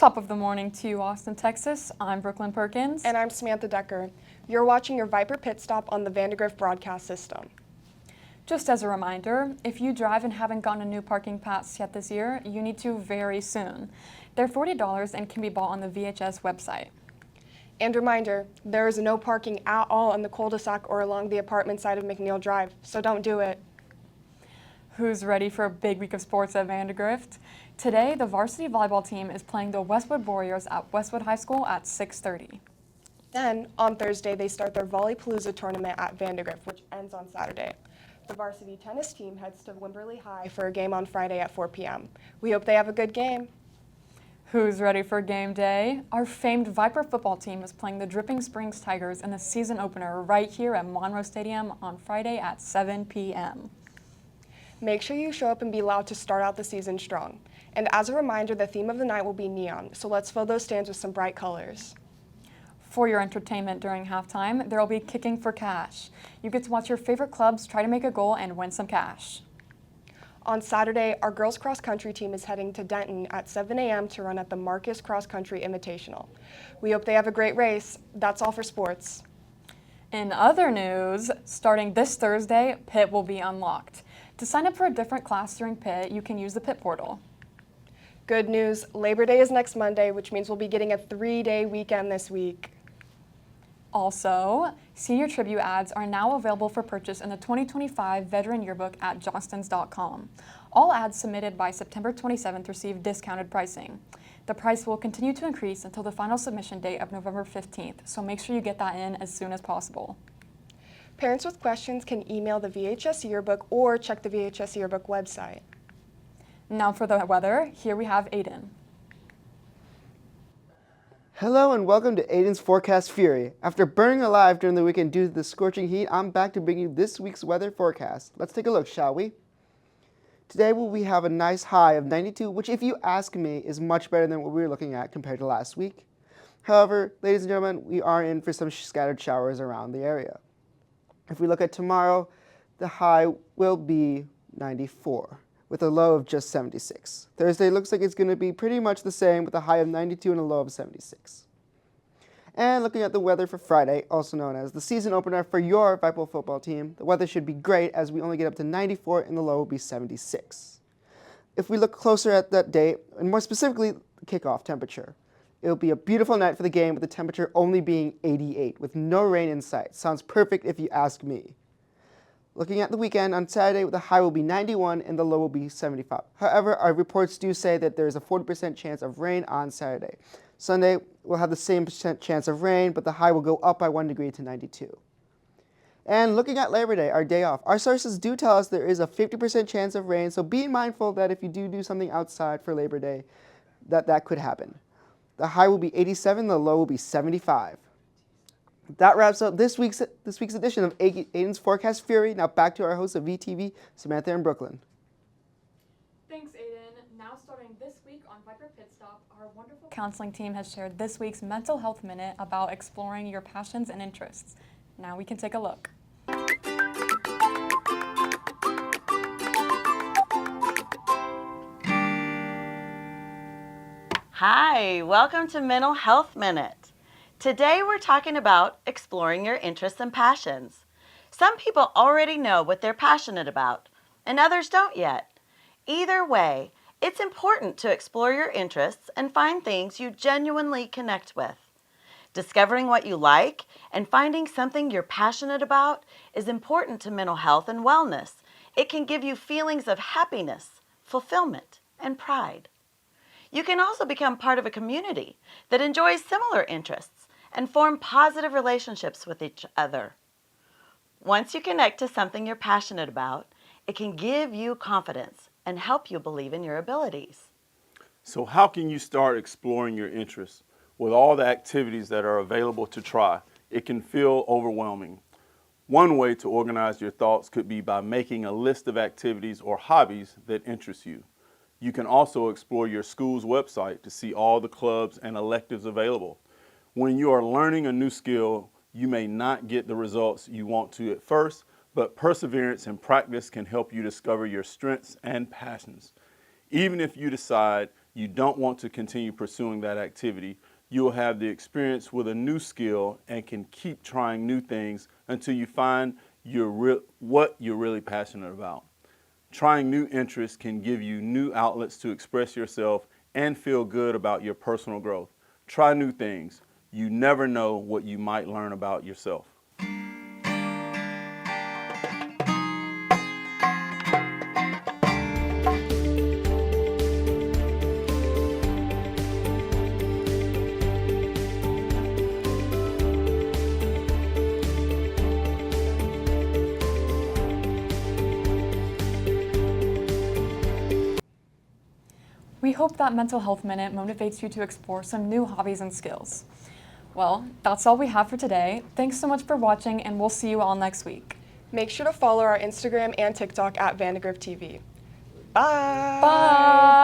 Top of the morning to you, Austin, Texas. I'm Brooklyn Perkins. And I'm Samantha Decker. You're watching your Viper Pit Stop on the Vandegrift broadcast system. Just as a reminder, if you drive and haven't gotten a new parking pass yet this year, you need to very soon. They're $40 and can be bought on the VHS website. And reminder, there is no parking at all on the cul-de-sac or along the apartment side of McNeil Drive, so don't do it. Who's ready for a big week of sports at Vandegrift? Today, the varsity volleyball team is playing the Westwood Warriors at Westwood High School at 6:30. Then, on Thursday, they start their Volleypalooza tournament at Vandegrift, which ends on Saturday. The varsity tennis team heads to Wimberley High for a game on Friday at 4 p.m. We hope they have a good game. Who's ready for game day? Our famed Viper football team is playing the Dripping Springs Tigers in the season opener right here at Monroe Stadium on Friday at 7 p.m. Make sure you show up and be loud to start out the season strong. And as a reminder, the theme of the night will be neon, so let's fill those stands with some bright colors. For your entertainment during halftime, there will be kicking for cash. You get to watch your favorite clubs try to make a goal and win some cash. On Saturday, our girls cross country team is heading to Denton at 7 a.m. to run at the Marcus Cross Country Invitational. We hope they have a great race. That's all for sports. In other news, starting this Thursday, PIT will be unlocked. To sign up for a different class during PIT, you can use the PIT portal. Good news, Labor Day is next Monday, which means we'll be getting a 3-day weekend this week. Also, senior tribute ads are now available for purchase in the 2025 Veteran Yearbook at johnston's.com. All ads submitted by September 27th receive discounted pricing. The price will continue to increase until the final submission date of November 15th, so make sure you get that in as soon as possible. Parents with questions can email the VHS Yearbook or check the VHS Yearbook website. Now for the weather, here we have Aiden. Hello and welcome to Aiden's Forecast Fury. After burning alive during the weekend due to the scorching heat, I'm back to bring you this week's weather forecast. Let's take a look, shall we? Today we have a nice high of 92, which if you ask me is much better than what we were looking at compared to last week. However, ladies and gentlemen, we are in for some scattered showers around the area. If we look at tomorrow, the high will be 94 with a low of just 76. Thursday looks like it's going to be pretty much the same with a high of 92 and a low of 76. And looking at the weather for Friday, also known as the season opener for your Viper football team, the weather should be great as we only get up to 94 and the low will be 76. If we look closer at that date, and more specifically the kickoff temperature, it'll be a beautiful night for the game with the temperature only being 88 with no rain in sight. Sounds perfect if you ask me. Looking at the weekend, on Saturday, the high will be 91 and the low will be 75. However, our reports do say that there is a 40% chance of rain on Saturday. Sunday, we'll have the same percent chance of rain, but the high will go up by 1 degree to 92. And looking at Labor Day, our day off, our sources do tell us there is a 50% chance of rain, so be mindful that if you do something outside for Labor Day, that could happen. The high will be 87, the low will be 75. That wraps up this week's edition of Aiden's Forecast Fury. Now back to our hosts of VTV, Samantha and Brooklyn. Thanks, Aiden. Now starting this week on Viper Pit Stop, our wonderful counseling team has shared this week's Mental Health Minute about exploring your passions and interests. Now we can take a look. Hi, welcome to Mental Health Minute. Today we're talking about exploring your interests and passions. Some people already know what they're passionate about, and others don't yet. Either way, it's important to explore your interests and find things you genuinely connect with. Discovering what you like and finding something you're passionate about is important to mental health and wellness. It can give you feelings of happiness, fulfillment, and pride. You can also become part of a community that enjoys similar interests and form positive relationships with each other. Once you connect to something you're passionate about, it can give you confidence and help you believe in your abilities. So how can you start exploring your interests? With all the activities that are available to try, it can feel overwhelming. One way to organize your thoughts could be by making a list of activities or hobbies that interest you. You can also explore your school's website to see all the clubs and electives available. When you are learning a new skill, you may not get the results you want to at first, but perseverance and practice can help you discover your strengths and passions. Even if you decide You don't want to continue pursuing that activity. You'll have the experience with a new skill and can keep trying new things until you find what you're really passionate about. Trying new interests can give you new outlets to express yourself and feel good about your personal growth. Try new things. You never know what you might learn about yourself. We hope that Mental Health Minute motivates you to explore some new hobbies and skills. Well, that's all we have for today. Thanks so much for watching, and we'll see you all next week. Make sure to follow our Instagram and TikTok at Vandegrift TV. Bye! Bye!